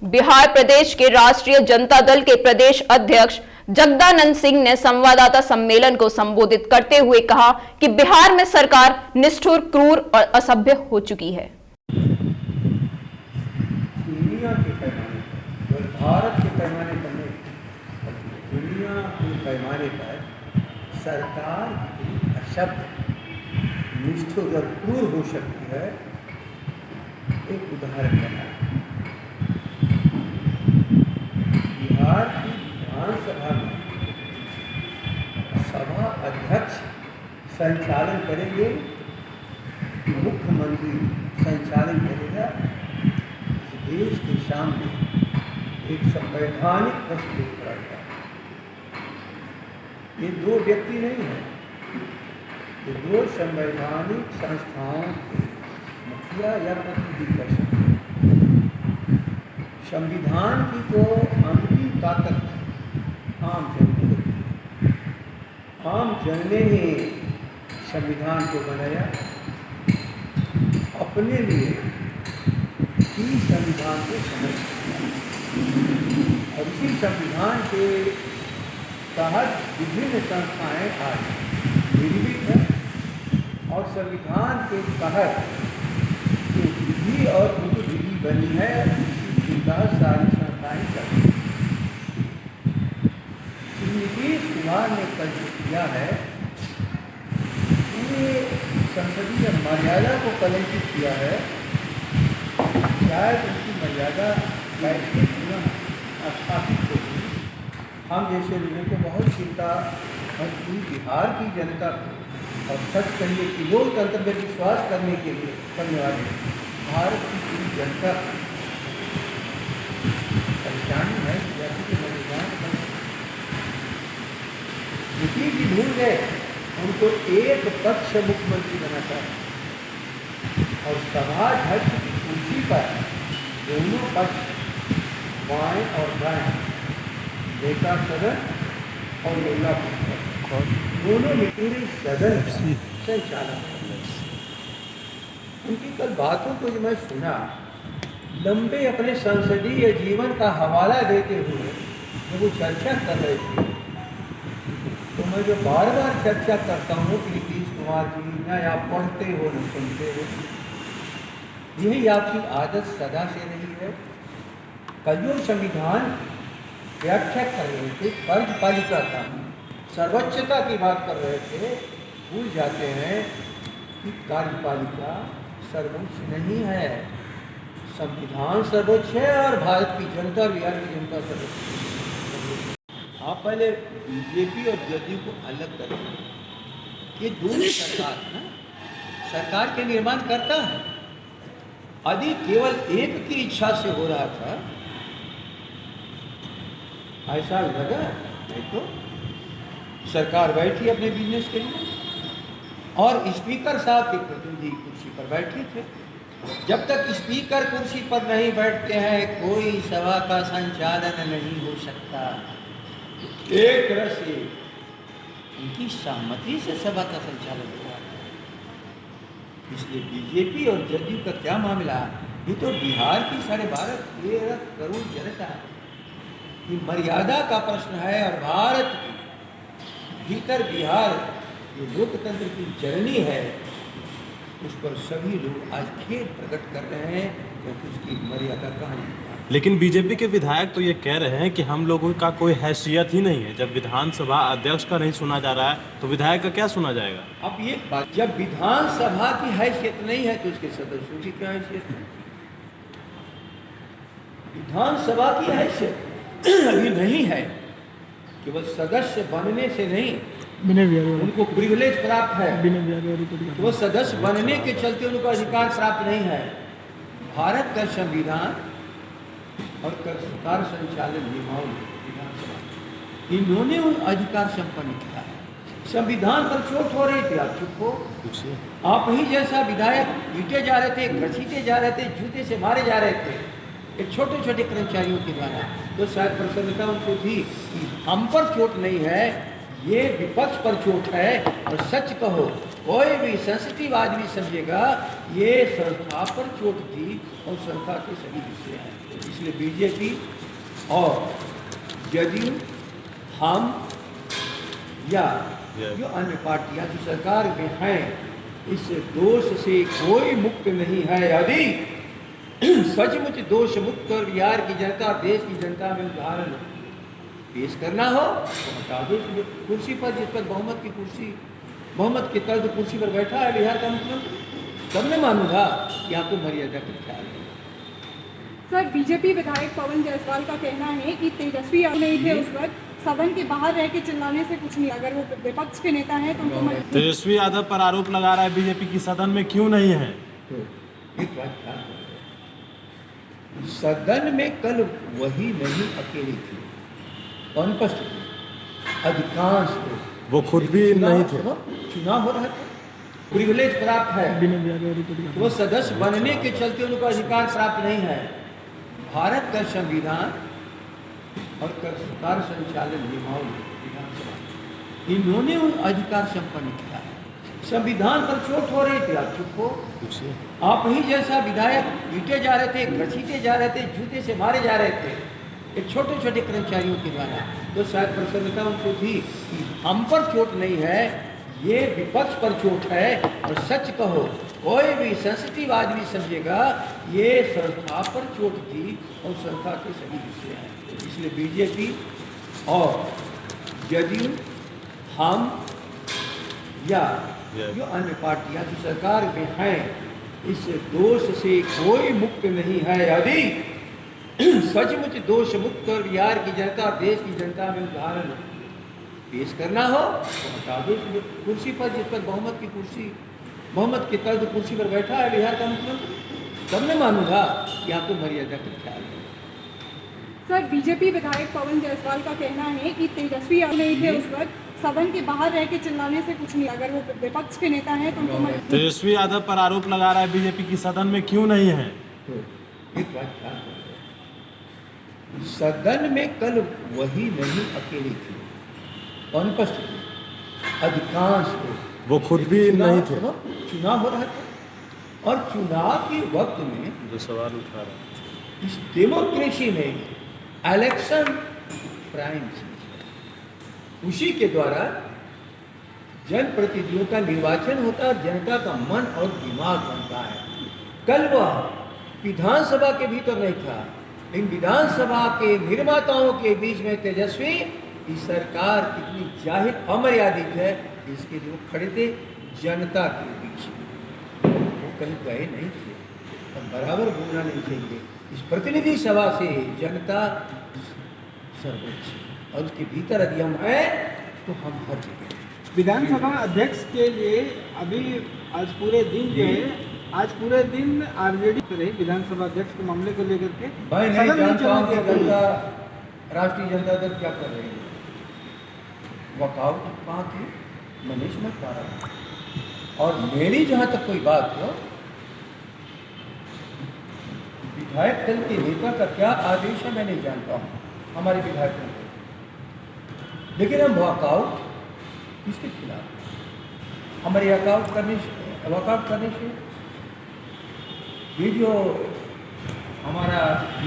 बिहार प्रदेश के राष्ट्रीय जनता दल के प्रदेश अध्यक्ष जगदानंद सिंह ने संवाददाता सम्मेलन को संबोधित करते हुए कहा कि बिहार में सरकार निष्ठुर, क्रूर और असभ्य हो चुकी है। दुनिया के पैमाने पर, भारत के पैमाने पर नहीं, दुनिया के पैमाने पर सरकार असभ्य, निष्ठुर और क्रूर हो सकती है। एक उदाहरण बना, बिहार की विधानसभा में सभा अध्यक्ष संचालन करेंगे, मुख्यमंत्री संचालन करेगा। देश के सामने एक संवैधानिक प्रश्न खड़ा है। ये दो व्यक्ति नहीं है, ये दो संवैधानिक संस्थाओं के मुखिया या प्रतिनिधि कर सकते हैं। संविधान की तो अंतिम ताकत आम जन को होती है। आम जन ने ही संविधान को बनाया, अपने लिए ही संविधान को समझ और इसी संविधान के तहत विभिन्न संस्थाएं आज निर्मित हैं और संविधान के तहत जो विधि और उपविधि बनी है उनका सारी संस्थाएं चलती हैं। नीतीश कुमार ने कल किया है, उन्हें संसदीय मर्यादा को कलंकित किया है। शायद उनकी मर्यादा कैसे पुनः स्थापित होगी। हम जैसे लोगों को बहुत चिंता है पूरी बिहार की जनता को, और सच कहिए कि लोकतंत्र में विश्वास करने के लिए करने वाले भारत की पूरी जनता परेशानी है। जैसे कि नीतीश जी भूल गए, उनको एक पक्ष मुख्यमंत्री बना था और सभाध्यक्ष की कुर्सी पर दोनों पक्ष बाएं और दाएं, नेता सदन और महिला दोनों मिलकर सदन संचालन। उनकी कल बातों को जो मैं सुना, लंबे अपने संसदीय जीवन का हवाला देते हुए जब वो चर्चा कर रहे थे, तो मैं जो बार बार चर्चा करता हूँ कि नीतीश कुमार जी न आप पढ़ते हो न सुनते हो, यही आपकी आदत सदा से रही है। कल जो संविधान व्याख्या कर रहे थे, कार्यपालिका का सर्वोच्चता की बात कर रहे थे, भूल जाते हैं कि कार्यपालिका सर्वोच्च नहीं है, संविधान सर्वोच्च है और भारत की जनता और बिहार की जनता सर्वोच्च है। आप पहले बीजेपी और जदयू को अलग करें। ये दोनों सरकार है ना, सरकार के निर्माण करता है। यदि केवल एक की इच्छा से हो रहा था ऐसा लगा, नहीं तो सरकार बैठी अपने बिजनेस के लिए और स्पीकर साहब के प्रतिनिधि कुर्सी पर बैठे थे। जब तक स्पीकर कुर्सी पर नहीं बैठते हैं कोई सभा का संचालन नहीं हो सकता। एक तरह से उनकी सहमति से सभा का संचालन हुआ। इसलिए बीजेपी और जदयू का क्या मामला, ये तो बिहार की 12.5 करोड़ जनता की मर्यादा का प्रश्न है। और भारत के भीतर बिहार ये लोकतंत्र की जननी है, उस पर सभी लोग आज खेद प्रकट कर रहे हैं क्योंकि उसकी मर्यादा कहाँ नहीं। लेकिन बीजेपी के विधायक तो ये कह रहे हैं कि हम लोगों का कोई हैसियत ही नहीं है। जब विधानसभा अध्यक्ष का नहीं सुना जा रहा है तो विधायक का क्या सुना जाएगा? अब ये बात, जब विधानसभा की हैसियत नहीं है तो उसके सदस्यों की क्या हैसियत है? विधानसभा की हैसियत अभी नहीं है, केवल सदस्य बनने से नहीं, उनको प्रिविलेज प्राप्त है, तो वो सदस्य बनने के चलते उनको अधिकार प्राप्त नहीं है। भारत का संविधान और सरकार संचालन नियमावली विधानसभा, इन्होंने उन अधिकार संपन्न किया है। संविधान पर चोट हो रही थी, आप चुप हो। आप ही जैसा विधायक पीटे जा रहे थे, घसीटे जा रहे थे, जूते से मारे जा रहे थे एक छोटे छोटे कर्मचारियों के द्वारा, तो शायद प्रसन्नता उनको थी कि हम पर चोट नहीं है, ये विपक्ष पर चोट है। और सच कहो, कोई भी सेंसिटिव आदमी समझेगा ये संस्था पर चोट थी और संस्था के सभी हिस्से हैं। इसलिए बीजेपी और जदयू हम या जो अन्य पार्टियां जो सरकार में हैं इस दोष से कोई मुक्त नहीं है। यदि सचमुच दोष मुक्त और बिहार की जनता देश की जनता में उदाहरण पेश करना हो तो हटा दो कुर्सी पर, जिस पर बहुमत के तर्ज कुर्सी पर बैठा है बिहार का मुख्यमंत्री, तब मैं मानूंगा कि आपको मर्यादा का ख्याल है। सर, बीजेपी विधायक पवन जायसवाल का कहना है कि तेजस्वी यादव नहीं थे उस वक्त, सदन के बाहर रह के चिल्लाने से कुछ नहीं, अगर वो विपक्ष के नेता हैं तो उनको तेजस्वी यादव पर आरोप लगा रहा है बीजेपी की सदन में क्यों नहीं है? तो एक बात ख्याल करें, सदन में कल वही नहीं अकेली थी, अनुपस्थित थी अधिकांश लोग, वो खुद भी नहीं थे। चुनाव हो रहा था, प्रिविलेज प्राप्त है, वो सदस्य बनने के चलते उनको अधिकार प्राप्त नहीं है। भारत का संविधान और सरकार संचालन नियमावली विधानसभा इन्होंने उन अधिकार संपन्न किया है। संविधान पर चोट हो रही थी, आप चुप हो। आप ही जैसा विधायक पीटे जा रहे थे, घसीटे जा रहे थे, जूते से मारे जा रहे थे एक छोटे छोटे कर्मचारियों के द्वारा, तो शायद प्रसन्नता उनको थी कि हम पर चोट नहीं है, ये विपक्ष पर चोट है। और सच कहो, कोई भी सेंसिटिव आदमी समझेगा ये संस्था पर चोट थी और संस्था के सभी हिस्से हैं। इसलिए बीजेपी और जदयू हम या जो अन्य पार्टियां जो सरकार में हैं इस दोष से कोई मुक्त नहीं है। यदि सचमुच दोष मुक्त और बिहार की जनता देश की जनता में उदाहरण पेश करना हो तो हटा दो कुर्सी पर, जिस पर बहुमत के तर्ज कुर्सी पर बैठा है बिहार का मुख्यमंत्री, तब मैं मानूंगा कि आपको मर्यादा का ख्याल है। सर, बीजेपी विधायक पवन जायसवाल का कहना है कि तेजस्वी यादव नहीं थे उस वक्त, सदन के बाहर रह के चिल्लाने से कुछ नहीं, अगर वो विपक्ष के नेता हैं तो उनको तेजस्वी यादव पर आरोप लगा रहा है बीजेपी की सदन में क्यों नहीं है? तो एक बात ख्याल करें, सदन में कल वही नहीं अकेली थी, अनुपस्थित थी अधिकांश लोग, वो खुद भी नहीं थे। चुनाव हो रहा था और चुनाव के वक्त में जो सवाल उठा रहा है इस डेमोक्रेसी में इलेक्शन प्राइम चीज है, उसी के द्वारा जनप्रतिनिधियों का निर्वाचन होता है, जनता का मन और दिमाग बनता है। कल वह विधानसभा के भीतर नहीं था, लेकिन विधानसभा के निर्माताओं के बीच में तेजस्वी की सरकार कितनी जाहिर अमर्यादित है इसके लिए वो खड़े थे जनता के बीच में, वो कहीं गए नहीं थे। अब बराबर बोलना नहीं चाहिए, इस प्रतिनिधि सभा से जनता सर्वोच्च और उसके भीतर यदि हम हैं तो हम हर जगह हैं। विधानसभा अध्यक्ष के लिए अभी आज पूरे दिन जो है, आज पूरे दिन आरजेडी रही विधानसभा अध्यक्ष के मामले को लेकर के। मैं नहीं जानता हूँ कि जनता राष्ट्रीय जनता दल क्या कर रही है, वॉकआउट कहाँ थी मैं नहीं समझ पा रहा हूँ। और मेरी जहाँ तक कोई बात हो, विधायक दल के नेता का क्या आदेश है मैं नहीं जानता हूँ, हमारे विधायकों को, लेकिन हम वॉकआउट किसके खिलाफ, हमारे वॉकआउट करने से ये जो हमारा